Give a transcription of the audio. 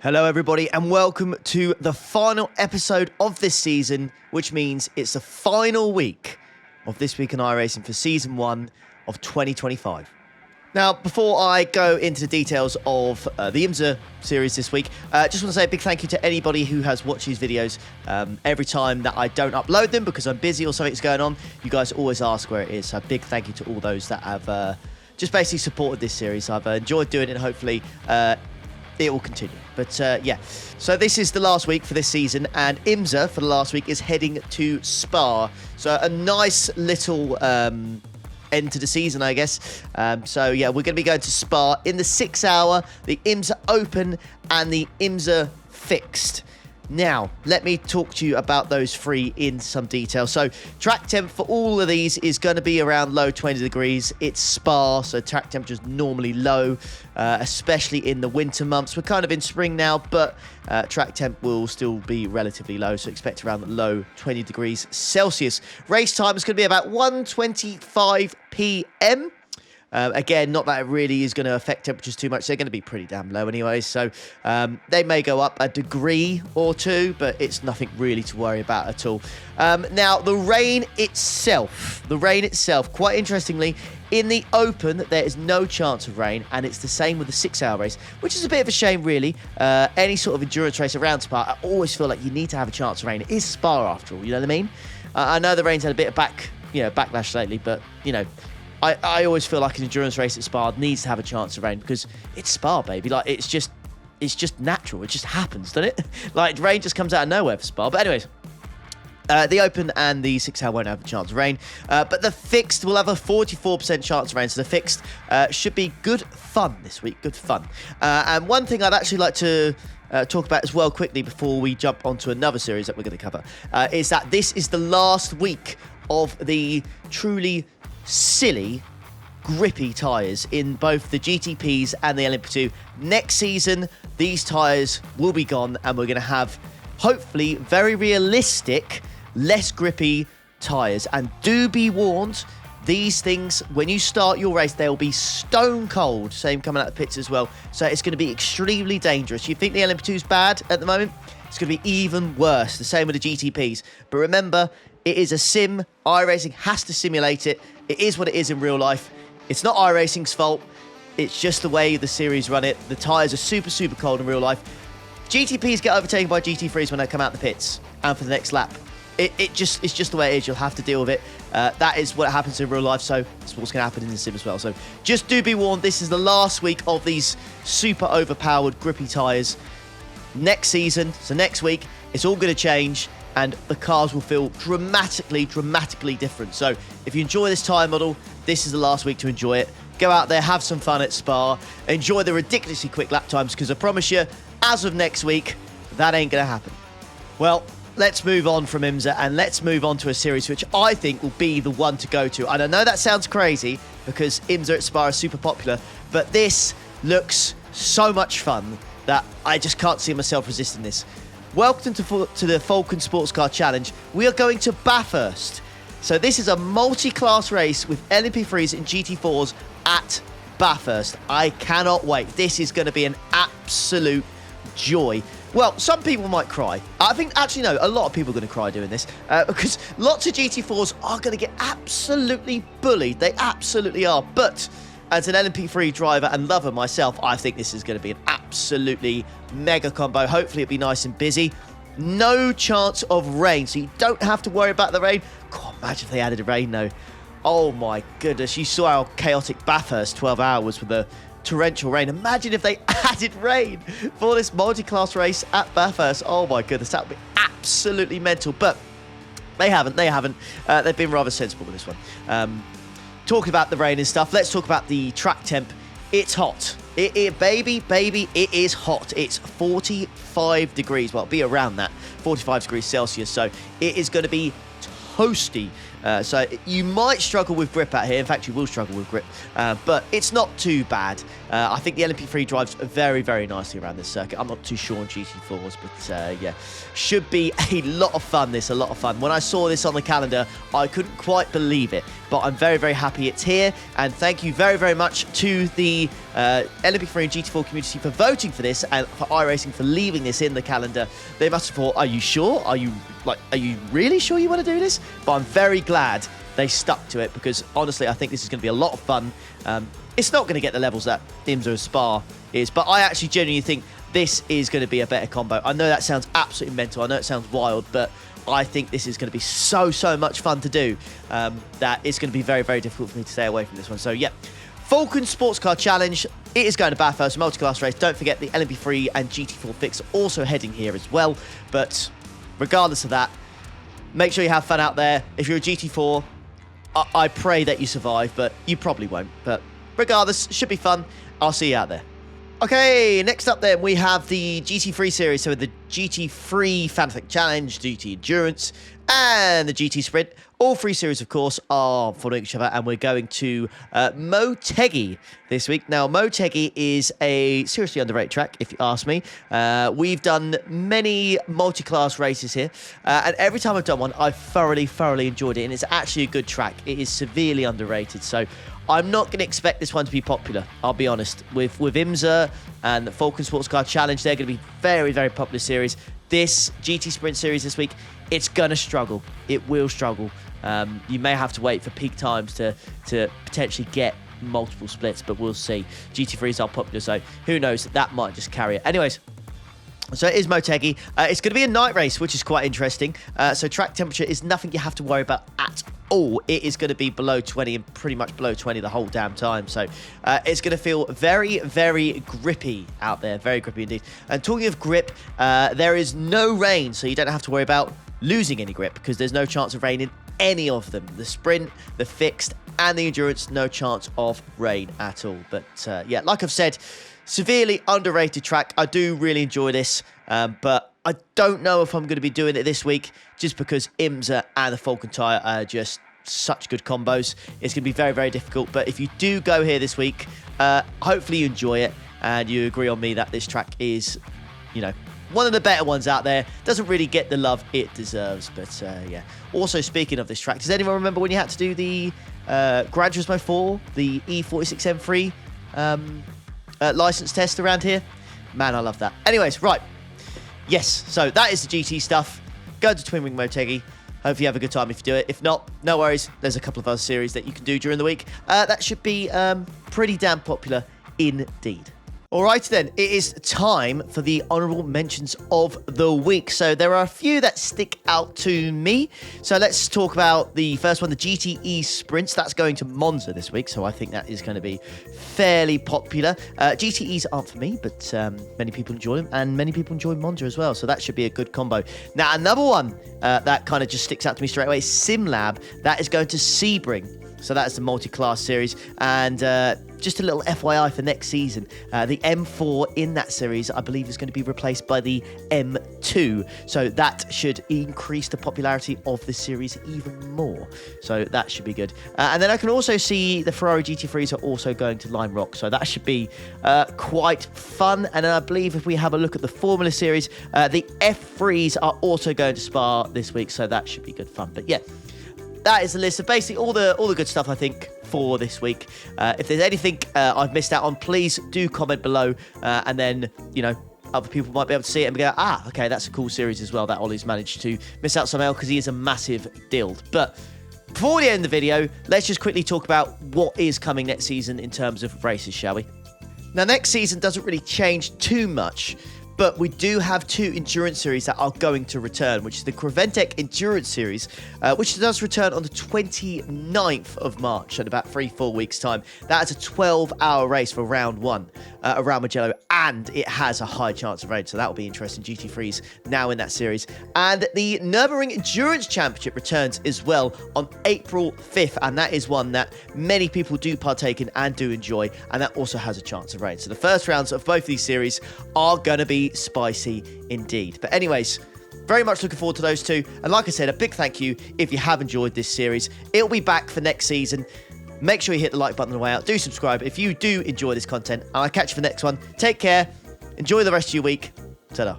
Hello everybody and welcome to the final episode of this season, which means it's the final week of This Week in iRacing for Season 1 of 2025. Now, before I go into the details of the IMSA series this week, just want to say a big thank you to anybody who has watched these videos. Every time that I don't upload them because I'm busy or something's going on, you guys always ask where it is. So a big thank you to all those that have just basically supported this series. I've enjoyed doing it and hopefully it will continue. But yeah, so this is the last week for this season, and IMSA for the last week is heading to Spa. So a nice little end to the season, I guess. So yeah, we're going to be going to Spa in the 6 hour, the IMSA Open and the IMSA Fixed. Now, let me talk to you about those three in some detail. So, track temp for all of these is going to be around low 20 degrees. It's Spa, so track temperature is normally low, especially in the winter months. We're kind of in spring now, but track temp will still be relatively low, so expect around low 20 degrees Celsius. Race time is going to be about 1:25 p.m. Again, not that it really is going to affect temperatures too much. They're going to be pretty damn low anyway. So they may go up a degree or two, but it's nothing really to worry about at all. Now, the rain itself, quite interestingly, in the Open, there is no chance of rain, and it's the same with the 6 hour race, which is a bit of a shame, really. Any sort of endurance race around Spa, I always feel like you need to have a chance of rain. It is Spa after all, you know what I mean? I know the rain's had a bit of backlash lately, but, you know, I always feel like an endurance race at Spa needs to have a chance of rain because it's Spa, baby. Like, it's just natural. It just happens, doesn't it? Like, rain just comes out of nowhere for Spa. But anyways, the Open and the 6 hour won't have a chance of rain. But the Fixed will have a 44% chance of rain. So the Fixed should be good fun this week. Good fun. And one thing I'd actually like to talk about as well quickly before we jump onto another series that we're going to cover is that this is the last week of the truly silly, grippy tyres in both the GTPs and the LMP2. Next season, these tyres will be gone, and we're going to have, hopefully, very realistic, less grippy tyres. And do be warned, these things, when you start your race, they'll be stone cold. Same coming out of the pits as well. So it's going to be extremely dangerous. You think the LMP2 is bad at the moment? It's going to be even worse. The same with the GTPs. But remember, it is a sim. iRacing has to simulate it. It is what it is in real life. It's not iRacing's fault. It's just the way the series run it. The tyres are super, super cold in real life. GTPs get overtaken by GT3s when they come out the pits and for the next lap. It's just the way it is. You'll have to deal with it. That is what happens in real life, so it's what's going to happen in the sim as well. So just do be warned, this is the last week of these super overpowered, grippy tyres. Next season, so next week, it's all going to change, and the cars will feel dramatically different. So if you enjoy this tyre model, this is the last week to enjoy it. Go out there, have some fun at Spa, enjoy the ridiculously quick lap times, because I promise you, as of next week, that ain't going to happen. Well, let's move on from IMSA, and let's move on to a series which I think will be the one to go to. And I know that sounds crazy, because IMSA at Spa is super popular, but this looks so much fun that I just can't see myself resisting this. Welcome to the Falcon Sports Car Challenge. We are going to Bathurst. So this is a multi-class race with LMP3s and GT4s at Bathurst. I cannot wait. This is going to be an absolute joy. Well, some people might cry. I think, actually, no, a lot of people are going to cry doing this because lots of GT4s are going to get absolutely bullied. They absolutely are. But as an LMP3 driver and lover myself, I think this is going to be an absolutely mega combo. Hopefully it'll be nice and busy. No chance of rain, so you don't have to worry about the rain. God, imagine if they added a rain, though. Oh my goodness, you saw how chaotic Bathurst 12 hours with the torrential rain. Imagine if they added rain for this multi-class race at Bathurst. Oh my goodness, that would be absolutely mental. But they haven't. They've been rather sensible with this one. Talking about the rain and stuff, let's talk about the track temp. It's hot. Baby, it is hot. It's 45 degrees. Well, it'll be around that, 45 degrees Celsius. So it is going to be toasty So you might struggle with grip out here. In fact, you will struggle with grip, but it's not too bad. I think the LMP3 drives very, very nicely around this circuit. I'm not too sure on GT4s, but yeah, should be a lot of fun. A lot of fun. When I saw this on the calendar, I couldn't quite believe it, but I'm very, very happy it's here. And thank you very, very much to the LMP3 and GT4 community for voting for this, and for iRacing for leaving this in the calendar. They must have thought, are you sure? Are you really sure you want to do this? But I'm very glad they stuck to it, because honestly, I think this is going to be a lot of fun. It's not going to get the levels that IMSA Spa is, but I actually genuinely think this is going to be a better combo. I know that sounds absolutely mental. I know it sounds wild, but I think this is going to be so much fun to do that it's going to be very, very difficult for me to stay away from this one. So yeah, Falcon Sports Car Challenge. It is going to Bathurst, multi-class race. Don't forget the LMP3 and GT4 fix are also heading here as well. But regardless of that, make sure you have fun out there. If you're a GT4, I pray that you survive, but you probably won't. But regardless, should be fun. I'll see you out there. Okay, next up then, we have the GT3 series. So the GT3 Fantastic Challenge, GT Endurance, and the GT Sprint. All three series, of course, are following each other, and we're going to Motegi this week. Now, Motegi is a seriously underrated track, if you ask me. We've done many multi-class races here, and every time I've done one, I've thoroughly enjoyed it, and it's actually a good track. It is severely underrated, so I'm not going to expect this one to be popular, I'll be honest. With IMSA and the Falcon Sports Car Challenge, they're going to be very popular series. This GT Sprint series this week, it's going to struggle. It will struggle. You may have to wait for peak times to potentially get multiple splits, but we'll see. GT3s are popular, so who knows? That might just carry it. Anyways, so it is Motegi. It's going to be a night race, which is quite interesting. So track temperature is nothing you have to worry about at all. It is going to be below 20 and pretty much below 20 the whole damn time. So it's going to feel very grippy out there. Very grippy indeed. And talking of grip, there is no rain, so you don't have to worry about losing any grip, because there's no chance of rain in any of them. The sprint, the fixed, and the endurance, no chance of rain at all. But yeah, like I've said, severely underrated track. I do really enjoy this, but I don't know if I'm going to be doing it this week, just because IMSA and the Falcon Tyre are just such good combos. It's going to be very difficult. But if you do go here this week, hopefully you enjoy it and you agree on me that this track is, you know, one of the better ones out there. Doesn't really get the love it deserves, but yeah. Also, speaking of this track, does anyone remember when you had to do the Gran Turismo 4, the E46M3 license test around here? Man, I love that. Anyways, right. Yes, so that is the GT stuff. Go to Twin Wing Motegi. Hope you have a good time if you do it. If not, no worries. There's a couple of other series that you can do during the week. That should be pretty damn popular indeed. Alright then, it is time for the honourable mentions of the week. So there are a few that stick out to me. So let's talk about the first one, the GTE Sprints. That's going to Monza this week, so I think that is going to be fairly popular. GTEs aren't for me, but many people enjoy them, and many people enjoy Monza as well, so that should be a good combo. Now, another one that kind of just sticks out to me straight away is SimLab. That is going to Sebring. So that's the multi-class series. And just a little FYI for next season, the M4 in that series, I believe, is going to be replaced by the M2. So that should increase the popularity of the series even more. So that should be good. And then I can also see the Ferrari GT3s are also going to Lime Rock. So that should be quite fun. And then I believe if we have a look at the Formula series, the F3s are also going to Spa this week. So that should be good fun. But yeah, that is the list of basically all the good stuff, I think, for this week. If there's anything I've missed out on, please do comment below, and then, you know, other people might be able to see it and go, okay, that's a cool series as well that Ollie's managed to miss out somehow, because he is a massive dild. But before we end the video, let's just quickly talk about what is coming next season in terms of races, shall we? Now, next season doesn't really change too much, but we do have two endurance series that are going to return, which is the Creventek Endurance Series, which does return on the 29th of March in about 3-4 weeks' time. That is a 12-hour race for round one around Mugello, and it has a high chance of rain, so that will be interesting. GT3s now in that series. And the Nürburgring Endurance Championship returns as well on April 5th, and that is one that many people do partake in and do enjoy, and that also has a chance of rain. So the first rounds of both these series are going to be spicy indeed. But anyways, Very much looking forward to those two. And like I said, a big thank you if you have enjoyed this series. It'll be back for next season. Make sure you hit the like button on the way out. Do subscribe if you do enjoy this content. And I'll catch you for the next one. Take care. Enjoy the rest of your week. Ta-da.